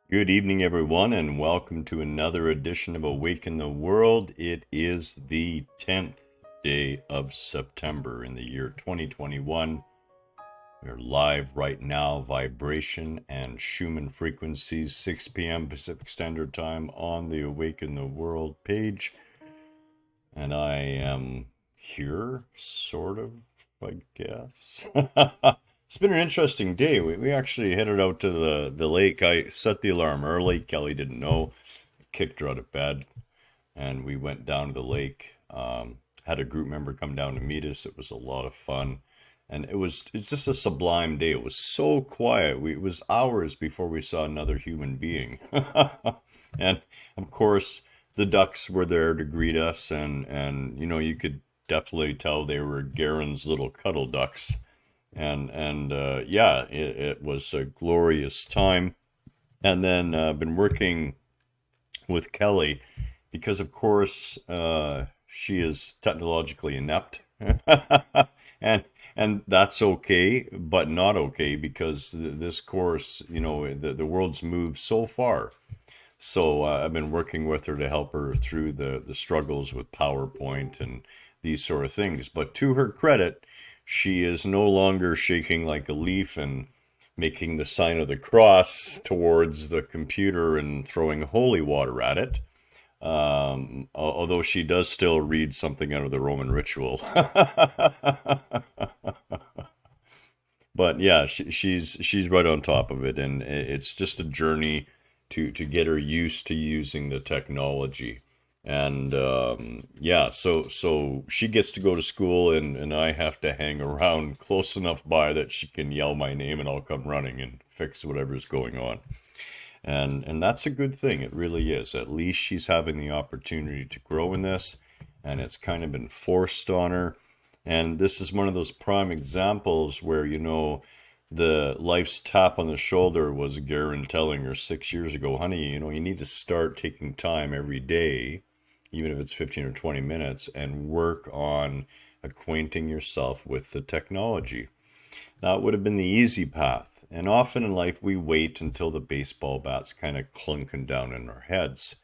Good evening, everyone, and welcome to another edition of Awaken the World. It is the 10th day of September in the year 2021. We're live right now, Vibration and Schumann Frequencies, 6 p.m. Pacific Standard Time on the Awaken the World page. And I am here, sort of, I guess. It's been an interesting day. We actually headed out to the lake. I set the alarm early. Kelly didn't know. Kicked her out of bed, and we went down to the lake. Had a group member come down to meet us. It was a lot of fun, and it's just a sublime day. It was so quiet. It was hours before we saw another human being, and of course the ducks were there to greet us, and you could definitely tell they were Garen's little cuddle ducks, and yeah, it was a glorious time. And then been working with Kelly because, of course, she is technologically inept, and and that's okay, but not okay because this course, the world's moved so far. So I've been working with her to help her through the struggles with PowerPoint and these sort of things. But to her credit, she is no longer shaking like a leaf and making the sign of the cross towards the computer and throwing holy water at it. Although she does still read something out of the Roman ritual. But yeah, she's right on top of it, and it's just a journey to get her used to using the technology. And yeah, so she gets to go to school, and I have to hang around close enough by that she can yell my name, and I'll come running and fix whatever's going on. And that's a good thing. It really is. At least she's having the opportunity to grow in this, and it's kind of been forced on her. And this is one of those prime examples where, the life's tap on the shoulder was Garen telling her 6 years ago, honey, you need to start taking time every day, even if it's 15 or 20 minutes, and work on acquainting yourself with the technology. That would have been the easy path. And often in life, we wait until the baseball bat's kind of clunking down in our heads.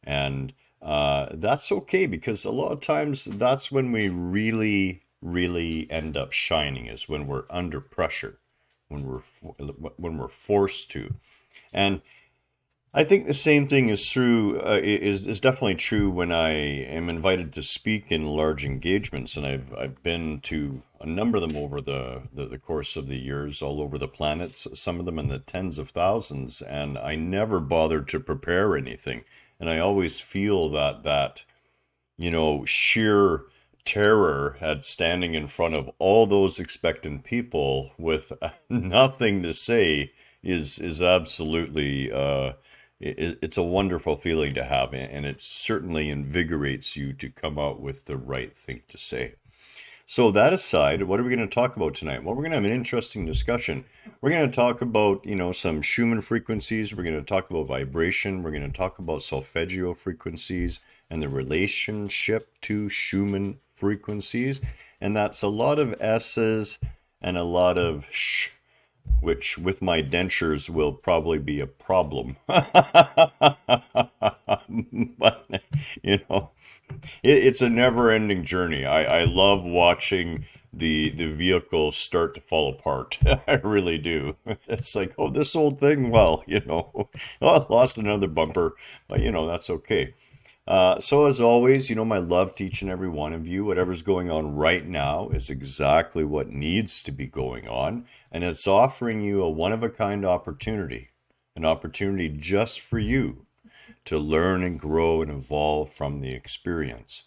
And that's okay because a lot of times that's when we really, really end up shining, is when we're under pressure, when we're forced to. And I think the same thing is true, is definitely true when I am invited to speak in large engagements, and I've been to a number of them over the course of the years, all over the planet. Some of them in the tens of thousands, and I never bothered to prepare anything, and I always feel that sheer terror at standing in front of all those expectant people with nothing to say is absolutely it's a wonderful feeling to have, and it certainly invigorates you to come out with the right thing to say. So that aside, what are we going to talk about tonight? Well, we're going to have an interesting discussion. We're going to talk about, some Schumann frequencies. We're going to talk about vibration. We're going to talk about solfeggio frequencies and the relationship to Schumann frequencies. And that's a lot of S's and a lot of sh, which with my dentures will probably be a problem. But, it's a never-ending journey. I love watching the vehicle start to fall apart. I really do. It's like, oh, this old thing, well, oh, I lost another bumper, but that's okay. So as always, my love to each and every one of you. Whatever's going on right now is exactly what needs to be going on, and it's offering you a one-of-a-kind opportunity, an opportunity just for you to learn and grow and evolve from the experience.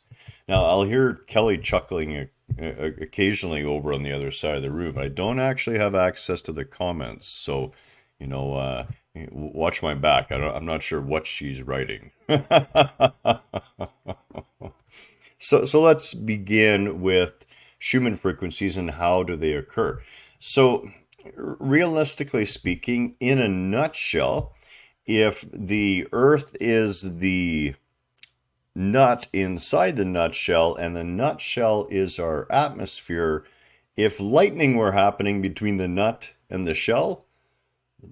Now, I'll hear Kelly chuckling occasionally over on the other side of the room. I don't actually have access to the comments, so you know, uh, watch my back. I'm not sure what she's writing. So let's begin with Schumann frequencies and how do they occur. So, realistically speaking, in a nutshell, if the Earth is the nut inside the nutshell and the nutshell is our atmosphere, if lightning were happening between the nut and the shell,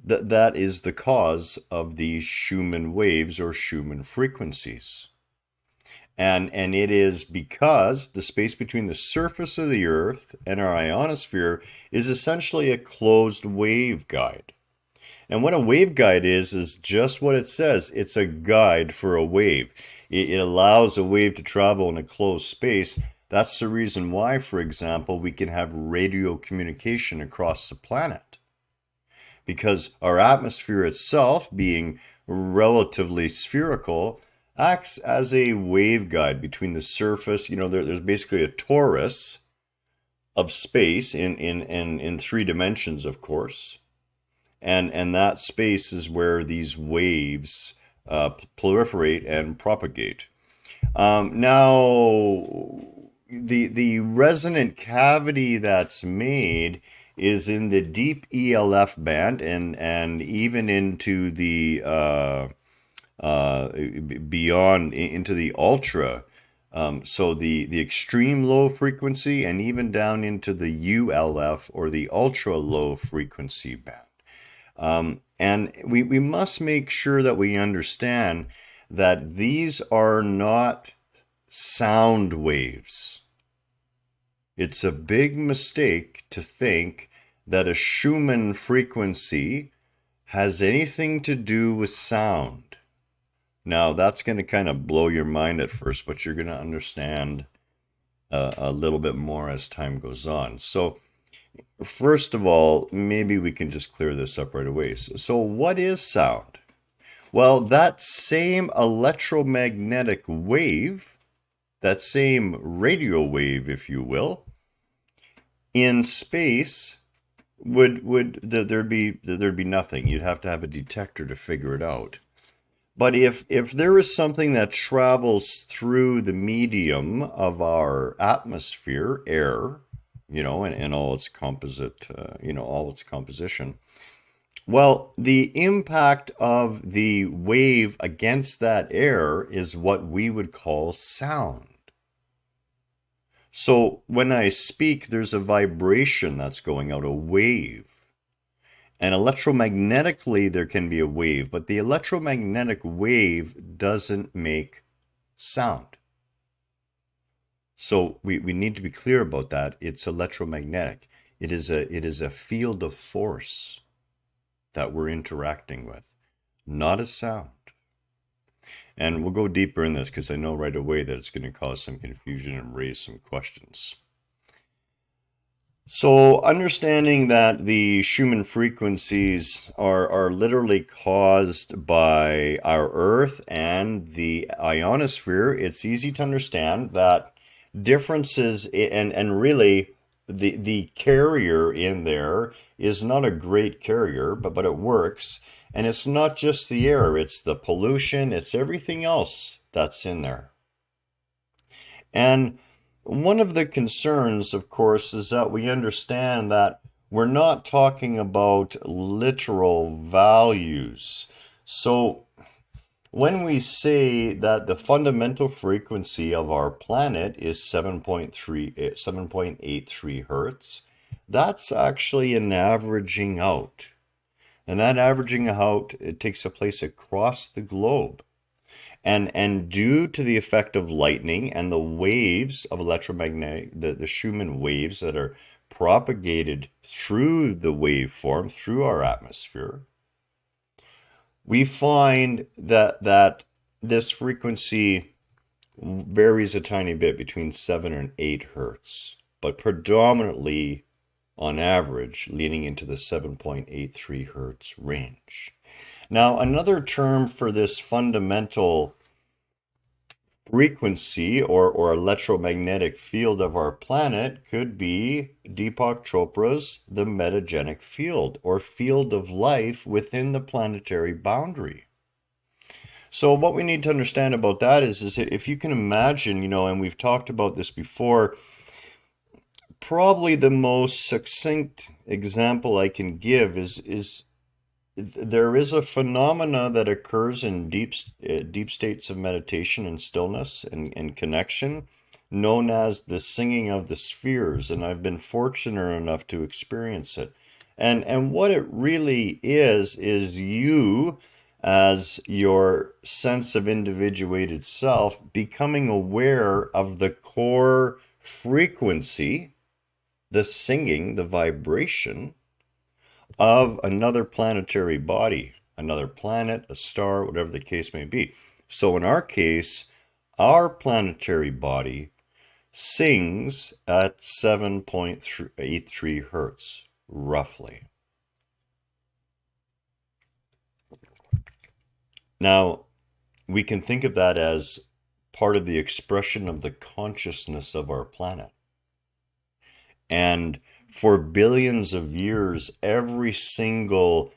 that is the cause of these Schumann waves or Schumann frequencies. And it is because the space between the surface of the Earth and our ionosphere is essentially a closed waveguide. And what a waveguide is just what it says. It's a guide for a wave. It allows a wave to travel in a closed space. That's the reason why, for example, we can have radio communication across the planet. Because our atmosphere itself, being relatively spherical, acts as a waveguide between the surface. There's basically a torus of space in three dimensions, of course. And that space is where these waves proliferate and propagate. Now, the resonant cavity that's made is in the deep ELF band and even into the beyond into the ultra. So the extreme low frequency and even down into the ULF or the ultra low frequency band. And we must make sure that we understand that these are not sound waves. It's a big mistake to think that a Schumann frequency has anything to do with sound. Now, that's going to kind of blow your mind at first, but you're going to understand a little bit more as time goes on. So, first of all, maybe we can just clear this up right away. So what is sound? Well, that same electromagnetic wave, that same radio wave, if you will, in space there'd be nothing. You'd have to have a detector to figure it out. But if there is something that travels through the medium of our atmosphere, air, and all its composite, all its composition, well, the impact of the wave against that air is what we would call sound. So when I speak, there's a vibration that's going out, a wave. And electromagnetically, there can be a wave, but the electromagnetic wave doesn't make sound. So we need to be clear about that. It's electromagnetic. It is a field of force that we're interacting with, not a sound. And we'll go deeper in this because I know right away that it's going to cause some confusion and raise some questions. So understanding that the Schumann frequencies are literally caused by our Earth and the ionosphere, it's easy to understand that differences and really the carrier in there is not a great carrier, but it works. And it's not just the air, it's the pollution, it's everything else that's in there. And one of the concerns, of course, is that we understand that we're not talking about literal values. So when we say that the fundamental frequency of our planet is 7.83 hertz, that's actually an averaging out. And that averaging out, it takes place across the globe. And due to the effect of lightning and the waves of electromagnetic, the Schumann waves that are propagated through the waveform, through our atmosphere, we find that this frequency varies a tiny bit between 7 and 8 hertz, but predominantly on average leaning into the 7.83 hertz range. Now, another term for this fundamental frequency or electromagnetic field of our planet could be Deepak Chopra's the Metagenic Field, or field of life within the planetary boundary. So what we need to understand about that is if you can imagine, and we've talked about this before, probably the most succinct example I can give is there is a phenomena that occurs in deep states of meditation and stillness and connection known as the singing of the spheres, and I've been fortunate enough to experience it. And what it really is you as your sense of individuated self becoming aware of the core frequency, the singing, the vibration of another planetary body, another planet, a star, whatever the case may be. So in our case, our planetary body sings at 7.83 hertz, roughly. Now, we can think of that as part of the expression of the consciousness of our planet. And for billions of years, every single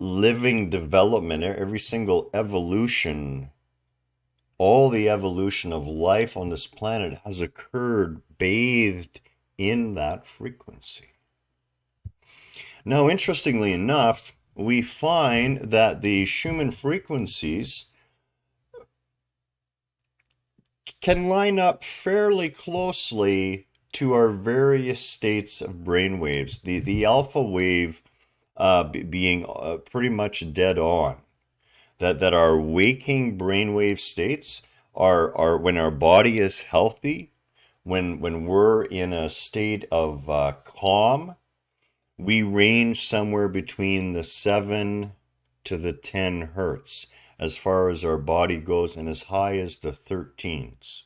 living development, every single evolution, all the evolution of life on this planet has occurred bathed in that frequency. Now, interestingly enough, we find that the Schumann frequencies can line up fairly closely to our various states of brain waves. The alpha wave being pretty much dead on. That our waking brainwave states are when our body is healthy, when we're in a state of calm, we range somewhere between the 7 to the 10 hertz as far as our body goes, and as high as the 13s.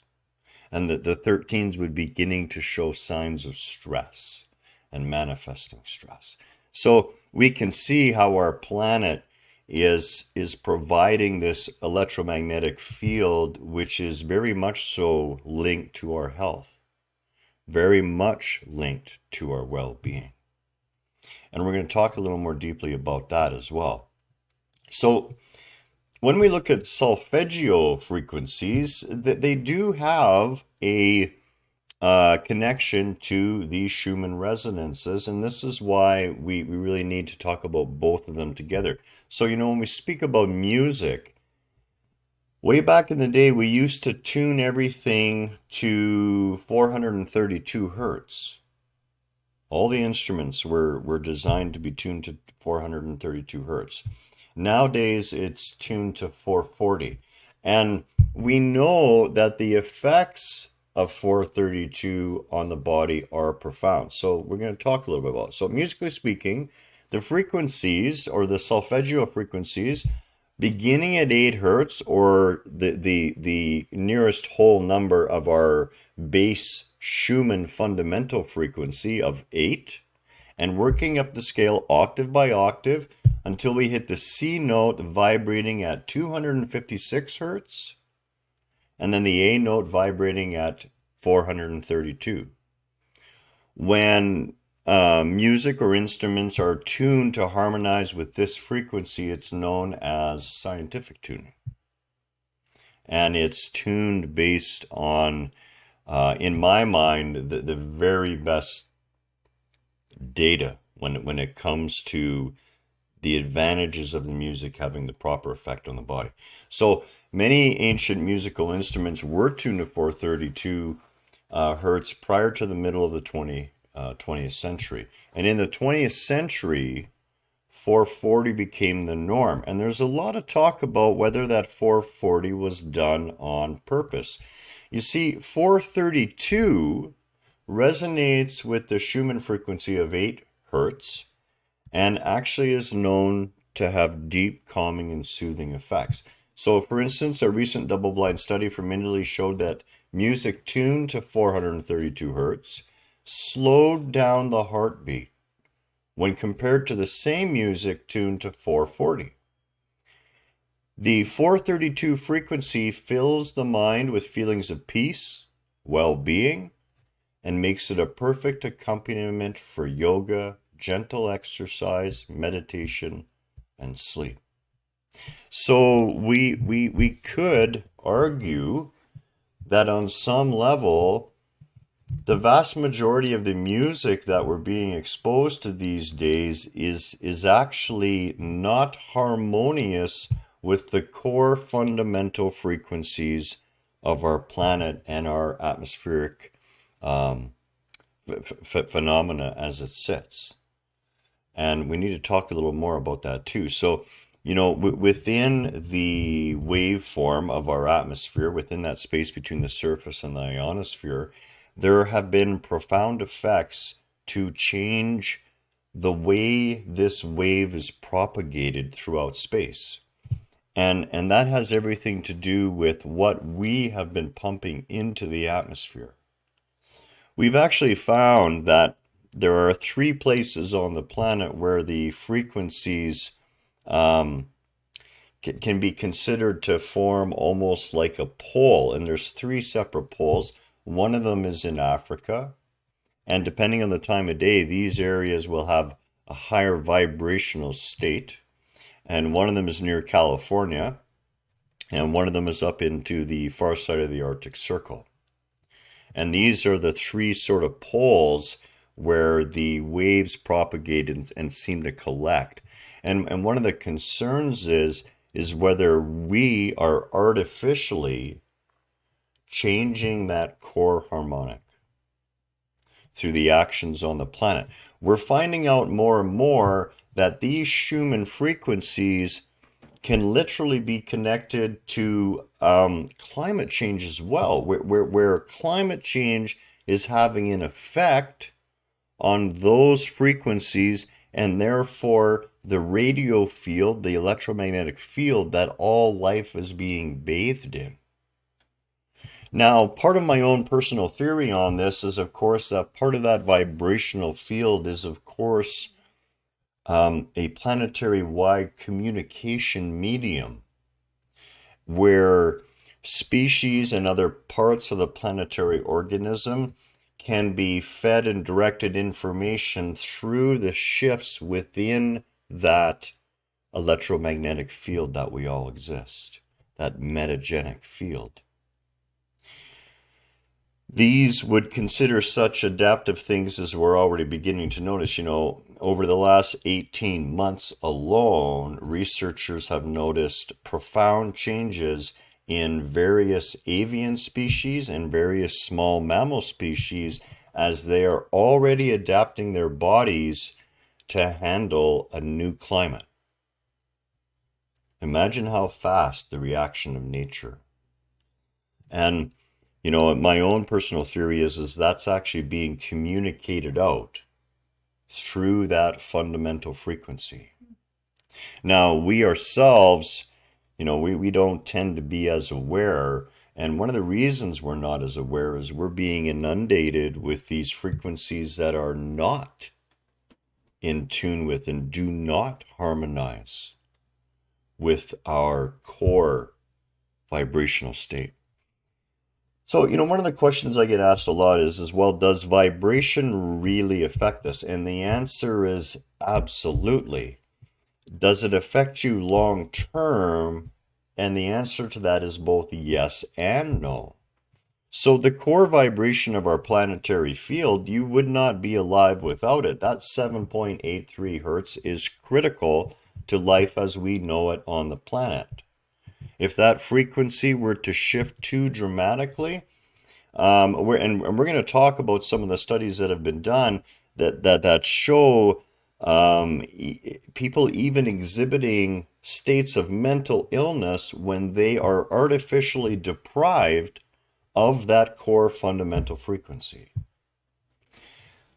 And the 13s would be beginning to show signs of stress and manifesting stress. So we can see how our planet is providing this electromagnetic field, which is very much so linked to our health, very much linked to our well-being. And we're going to talk a little more deeply about that as well. So when we look at solfeggio frequencies, they do have a connection to these Schumann resonances, and this is why we really need to talk about both of them together. So, when we speak about music, way back in the day, we used to tune everything to 432 hertz. All the instruments were designed to be tuned to 432 hertz. Nowadays, it's tuned to 440. And we know that the effects of 432 on the body are profound. So we're going to talk a little bit about it. So musically speaking, the frequencies or the solfeggio frequencies beginning at 8 hertz, or the nearest whole number of our base Schumann fundamental frequency of 8, and working up the scale octave by octave until we hit the C note vibrating at 256 hertz, and then the A note vibrating at 432. When music or instruments are tuned to harmonize with this frequency, it's known as scientific tuning. And it's tuned based on, in my mind, the very best data when it comes to the advantages of the music having the proper effect on the body. So many ancient musical instruments were tuned to 432 hertz prior to the middle of the 20th century. And in the 20th century, 440 became the norm. And there's a lot of talk about whether that 440 was done on purpose. You see, 432 resonates with the Schumann frequency of 8 hertz and actually is known to have deep calming and soothing effects. So, for instance, a recent double-blind study from Italy showed that music tuned to 432 hertz slowed down the heartbeat when compared to the same music tuned to 440. The 432 frequency fills the mind with feelings of peace, well-being, and makes it a perfect accompaniment for yoga, gentle exercise, meditation, and sleep. So we could argue that on some level, the vast majority of the music that we're being exposed to these days is actually not harmonious with the core fundamental frequencies of our planet and our atmospheric phenomena as it sits. And we need to talk a little more about that too. So, within the waveform of our atmosphere, within that space between the surface and the ionosphere, there have been profound effects to change the way this wave is propagated throughout space. And that has everything to do with what we have been pumping into the atmosphere. We've actually found that there are 3 places on the planet where the frequencies can be considered to form almost like a pole. And there's 3 separate poles. One of them is in Africa. And depending on the time of day, these areas will have a higher vibrational state. And one of them is near California. And one of them is up into the far side of the Arctic Circle. And these are the 3 sort of poles where the waves propagate and seem to collect. And one of the concerns is whether we are artificially changing that core harmonic through the actions on the planet. We're finding out more and more that these Schumann frequencies can literally be connected to climate change as well, where climate change is having an effect on those frequencies, and therefore the radio field, the electromagnetic field that all life is being bathed in. Now, part of my own personal theory on this is, of course, that part of that vibrational field is, of course, a planetary-wide communication medium where species and other parts of the planetary organism can be fed and directed information through the shifts within that electromagnetic field that we all exist, that metagenic field. These would consider such adaptive things as we're already beginning to notice. Over the last 18 months alone, researchers have noticed profound changes in various avian species and various small mammal species as they are already adapting their bodies to handle a new climate. Imagine how fast the reaction of nature. And my own personal theory is that's actually being communicated out through that fundamental frequency. Now, we ourselves, we don't tend to be as aware. And one of the reasons we're not as aware is we're being inundated with these frequencies that are not in tune with and do not harmonize with our core vibrational state. So, one of the questions I get asked a lot is, well, does vibration really affect us? And the answer is absolutely. Does it affect you long term? And the answer to that is both yes and no. So the core vibration of our planetary field, you would not be alive without it. That 7.83 Hertz is critical to life as we know it on the planet. If that frequency were to shift too dramatically, we're going to talk about some of the studies that have been done that show people even exhibiting states of mental illness when they are artificially deprived of that core fundamental frequency.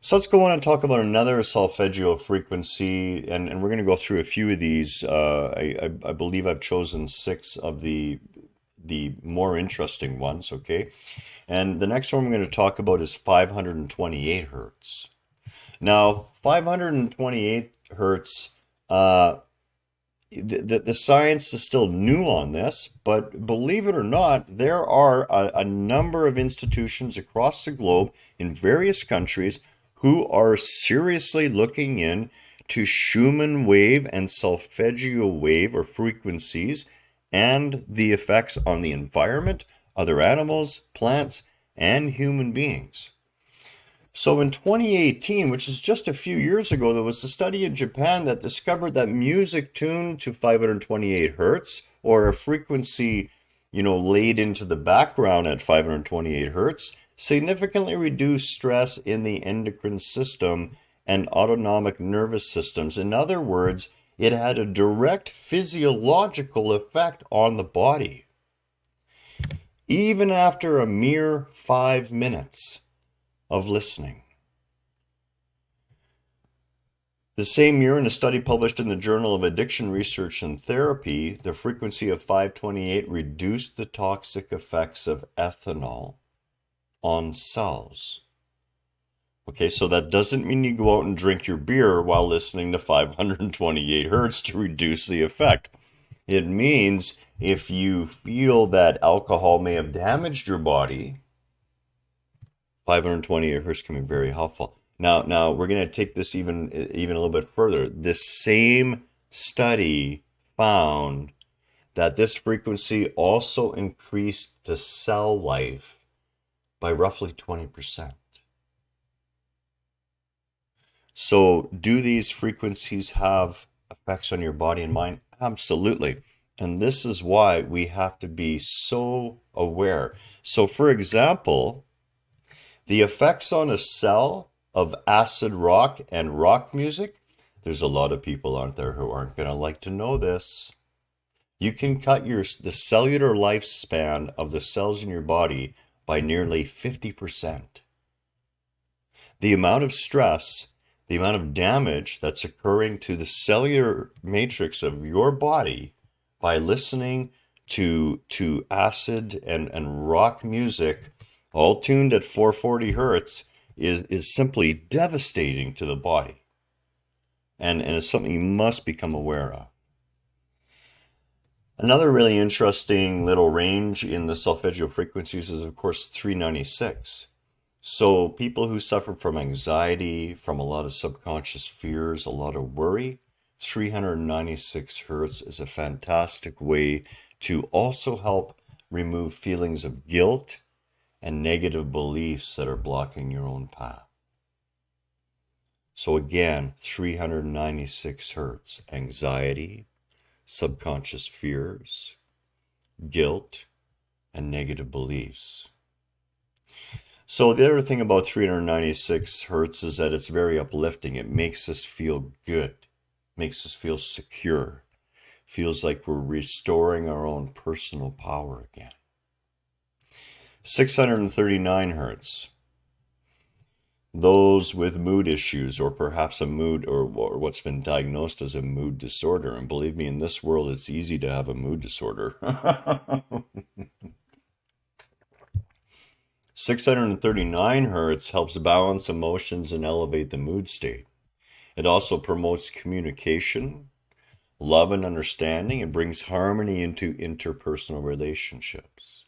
So let's go on and talk about another solfeggio frequency, and we're going to go through a few of these. I believe I've chosen 6 of the more interesting ones, okay? And the next one we're going to talk about is 528 Hertz. Now, 528 Hertz, the science is still new on this, but believe it or not, there are a number of institutions across the globe in various countries who are seriously looking into Schumann wave and Solfeggio wave or frequencies and the effects on the environment, other animals, plants, and human beings. So in 2018, which is just a few years ago, there was a study in Japan that discovered that music tuned to 528 Hertz, or a frequency, laid into the background at 528 Hertz, significantly reduced stress in the endocrine system and autonomic nervous systems. In other words, it had a direct physiological effect on the body. Even after a mere 5 minutes of listening. The same year, in a study published in the Journal of Addiction Research and Therapy, the frequency of 528 reduced the toxic effects of ethanol on cells. Okay, so that doesn't mean you go out and drink your beer while listening to 528 hertz to reduce the effect. It means if you feel that alcohol may have damaged your body, 528 hertz can be very helpful. Now we're going to take this even a little bit further. This same study found that this frequency also increased the cell life by roughly 20%. So do these frequencies have effects on your body and mind? Absolutely. And this is why we have to be so aware. So for example, the effects on a cell of acid rock and rock music, there's a lot of people out there who aren't going to like to know this. You can cut the cellular lifespan of the cells in your body by nearly 50%. The amount of stress, the amount of damage that's occurring to the cellular matrix of your body by listening to acid and rock music, all tuned at 440 hertz, is simply devastating to the body. And it's something you must become aware of. Another really interesting little range in the Solfeggio frequencies is, of course, 396. So people who suffer from anxiety, from a lot of subconscious fears, a lot of worry, 396 hertz is a fantastic way to also help remove feelings of guilt and negative beliefs that are blocking your own path. So again, 396 hertz, anxiety, subconscious fears, guilt, and negative beliefs. So the other thing about 396 hertz is that it's very uplifting. It makes us feel good, makes us feel secure, feels like we're restoring our own personal power again. 639 hertz. Those with mood issues, or perhaps a mood, or what's been diagnosed as a mood disorder. And believe me, in this world, it's easy to have a mood disorder. 639 hertz helps balance emotions and elevate the mood state. It also promotes communication, love and understanding, and brings harmony into interpersonal relationships.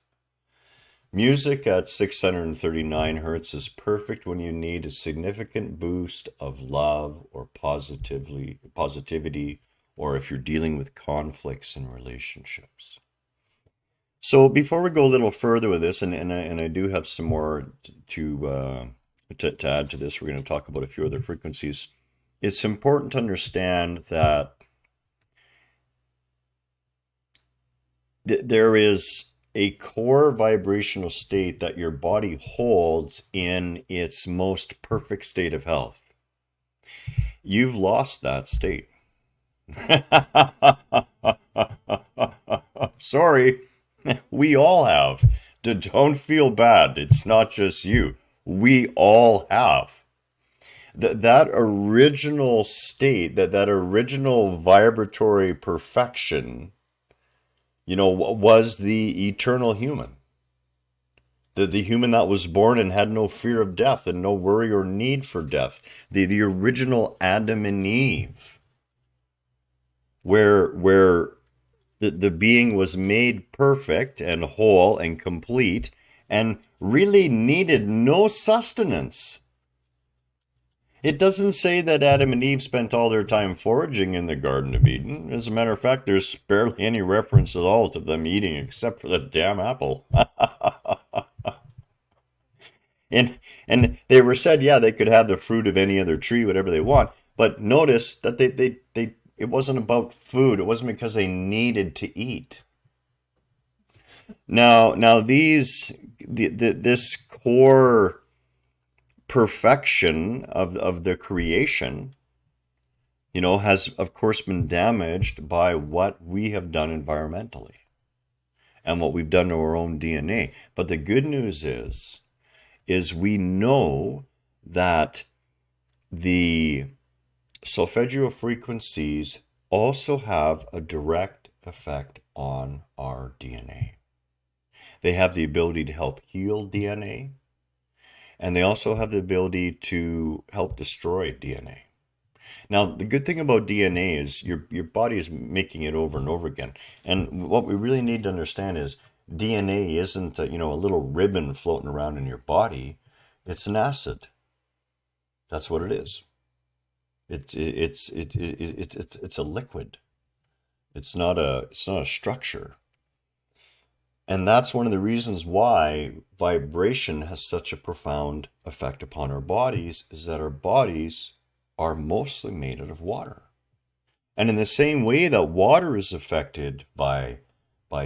Music at 639 hertz is perfect when you need a significant boost of love or positivity, or if you're dealing with conflicts in relationships. So before we go a little further with this, and I do have some more to add to this, we're going to talk about a few other frequencies. It's important to understand that there is a core vibrational state that your body holds in its most perfect state of health. You've lost that state. Sorry, we all have. Don't feel bad. It's not just you. We all have. That original state, that original vibratory perfection, was the eternal human. The human that was born and had no fear of death and no worry or need for death. The original Adam and Eve, where the being was made perfect and whole and complete and really needed no sustenance. It doesn't say that Adam and Eve spent all their time foraging in the Garden of Eden. As a matter of fact, there's barely any reference at all to them eating except for the damn apple. And they were said, yeah, they could have the fruit of any other tree, whatever they want. But notice that it wasn't about food. It wasn't because they needed to eat. Now this core perfection of the creation, has of course been damaged by what we have done environmentally and what we've done to our own DNA. But the good news is we know that the Solfeggio frequencies also have a direct effect on our DNA. They have the ability to help heal DNA, and they also have the ability to help destroy DNA. Now, the good thing about DNA is your body is making it over and over again. And what we really need to understand is DNA isn't a little ribbon floating around in your body. It's an acid. That's what it is. It's a liquid. It's not a structure. And that's one of the reasons why vibration has such a profound effect upon our bodies, is that our bodies are mostly made out of water. And in the same way that water is affected by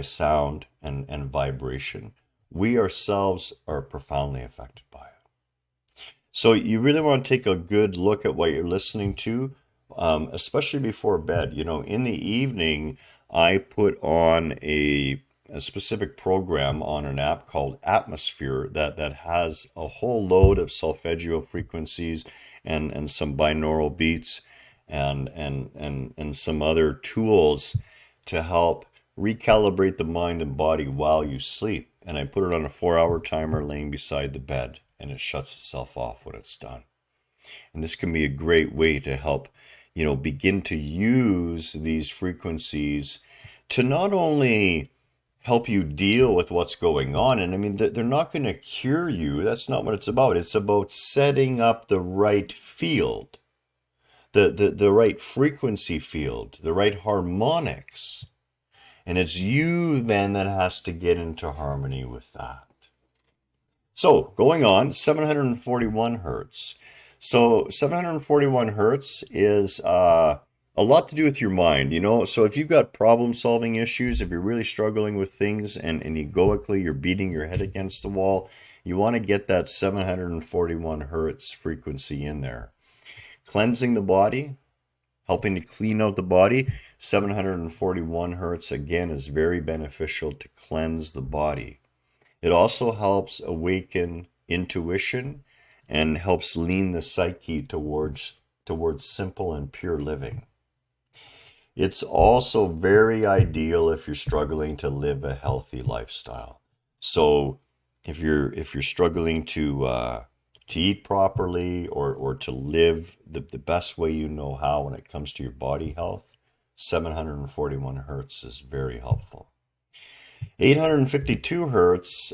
sound and vibration, we ourselves are profoundly affected by it. So you really want to take a good look at what you're listening to, especially before bed. In the evening, I put on a specific program on an app called Atmosphere that has a whole load of solfeggio frequencies and some binaural beats and some other tools to help recalibrate the mind and body while you sleep. And I put it on a 4-hour timer laying beside the bed, and it shuts itself off when it's done. And this can be a great way to help, begin to use these frequencies to not only help you deal with what's going on. And I mean, they're not going to cure you. That's not what it's about. It's about setting up the right field, the right frequency field, the right harmonics. And it's you then that has to get into harmony with that. So going on, 741 hertz. So 741 hertz is a lot to do with your mind, So if you've got problem solving issues, if you're really struggling with things and egoically you're beating your head against the wall, you want to get that 741 hertz frequency in there. Cleansing the body, helping to clean out the body. 741 hertz, again, is very beneficial to cleanse the body. It also helps awaken intuition and helps lean the psyche towards simple and pure living. It's also very ideal if you're struggling to live a healthy lifestyle. So if you're struggling to eat properly or to live the best way you know how when it comes to your body health, 741 hertz is very helpful. 852 hertz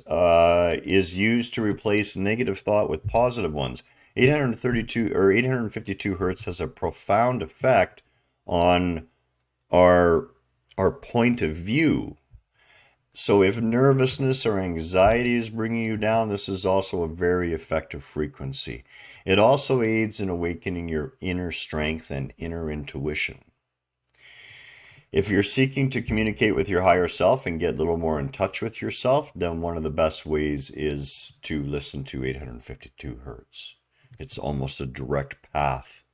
is used to replace negative thought with positive ones. 852 hertz has a profound effect on our point of view. So if nervousness or anxiety is bringing you down, this is also a very effective frequency. It also aids in awakening your inner strength and inner intuition. If you're seeking to communicate with your higher self and get a little more in touch with yourself, then one of the best ways is to listen to 852 hertz. It's almost a direct path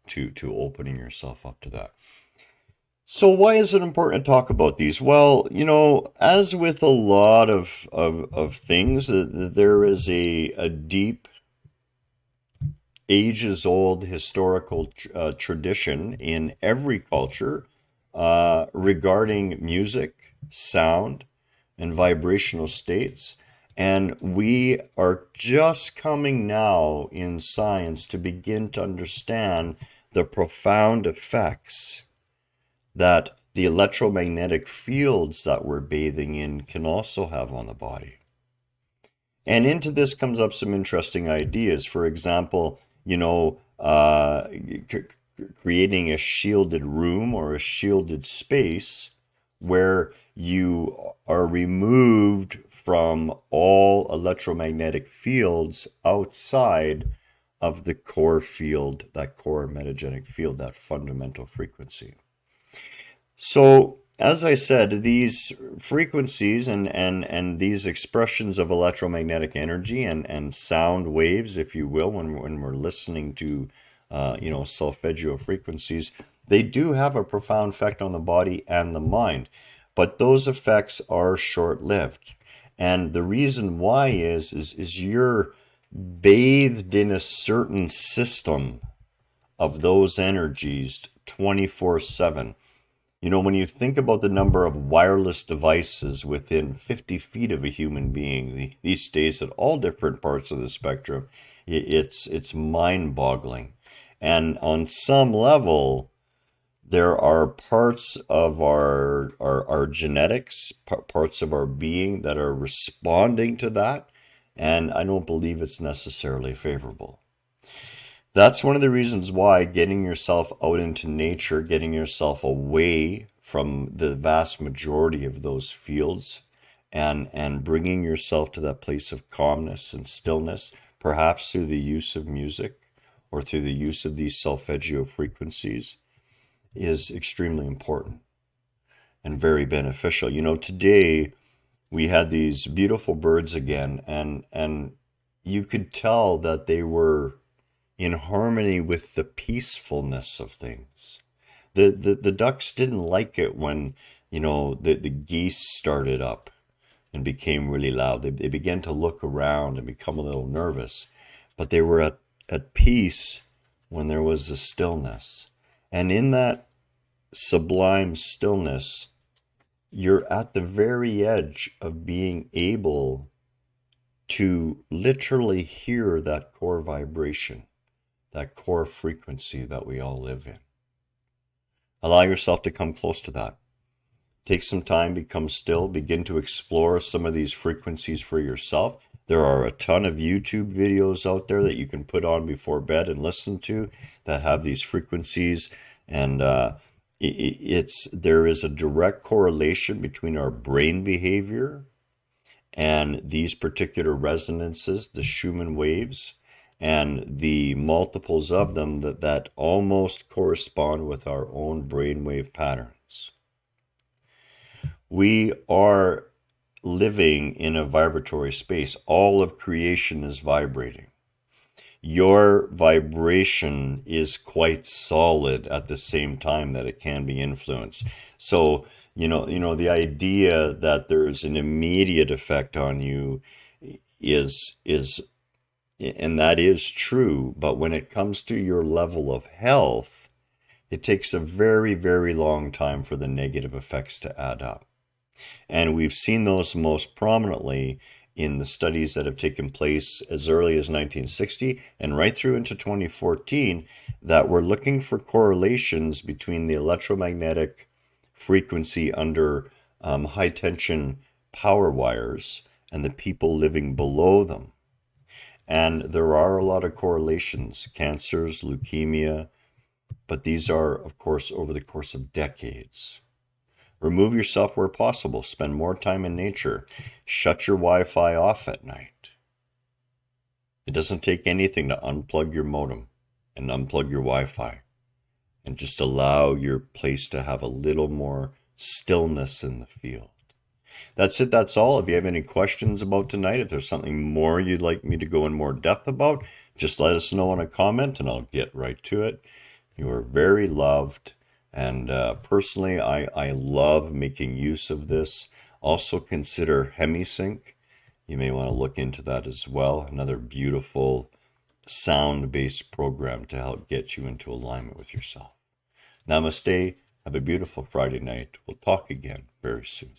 to opening yourself up to that. So why is it important to talk about these? Well, as with a lot of things, there is a deep, ages-old historical tradition in every culture regarding music, sound, and vibrational states. And we are just coming now in science to begin to understand the profound effects that the electromagnetic fields that we're bathing in can also have on the body. And into this comes up some interesting ideas. For example, creating a shielded room or a shielded space where you are removed from all electromagnetic fields outside of the core field, that core metagenic field, that fundamental frequency. So as I said, these frequencies and these expressions of electromagnetic energy and sound waves, if you will, when we're listening to, solfeggio frequencies, they do have a profound effect on the body and the mind. But those effects are short-lived. And the reason why is you're bathed in a certain system of those energies 24/7. When you think about the number of wireless devices within 50 feet of a human being these days at all different parts of the spectrum, it's mind-boggling. And on some level, there are parts of our genetics, parts of our being that are responding to that, and I don't believe it's necessarily favorable. That's one of the reasons why getting yourself out into nature, getting yourself away from the vast majority of those fields, and bringing yourself to that place of calmness and stillness, perhaps through the use of music or through the use of these solfeggio frequencies, is extremely important and very beneficial. Today we had these beautiful birds again, and you could tell that they were in harmony with the peacefulness of things. The ducks didn't like it when, the geese started up and became really loud. They began to look around and become a little nervous, but they were at peace when there was a stillness. And in that sublime stillness, you're at the very edge of being able to literally hear that core vibration, that core frequency that we all live in. Allow yourself to come close to that. Take some time, become still, begin to explore some of these frequencies for yourself. There are a ton of YouTube videos out there that you can put on before bed and listen to that have these frequencies. And there is a direct correlation between our brain behavior and these particular resonances, the Schumann waves, and the multiples of them that almost correspond with our own brainwave patterns. We are living in a vibratory space. All of creation is vibrating. Your vibration is quite solid at the same time that it can be influenced. So, the idea that there's an immediate effect on you is and that is true, but when it comes to your level of health, it takes a very, very long time for the negative effects to add up. And we've seen those most prominently in the studies that have taken place as early as 1960 and right through into 2014 that were looking for correlations between the electromagnetic frequency under high tension power wires and the people living below them. And there are a lot of correlations, cancers, leukemia, but these are, of course, over the course of decades. Remove yourself where possible. Spend more time in nature. Shut your Wi-Fi off at night. It doesn't take anything to unplug your modem and unplug your Wi-Fi and just allow your place to have a little more stillness in the field. That's it. That's all. If you have any questions about tonight, if there's something more you'd like me to go in more depth about, just let us know in a comment and I'll get right to it. You are very loved. And personally, I love making use of this. Also consider HemiSync. You may want to look into that as well. Another beautiful sound-based program to help get you into alignment with yourself. Namaste. Have a beautiful Friday night. We'll talk again very soon.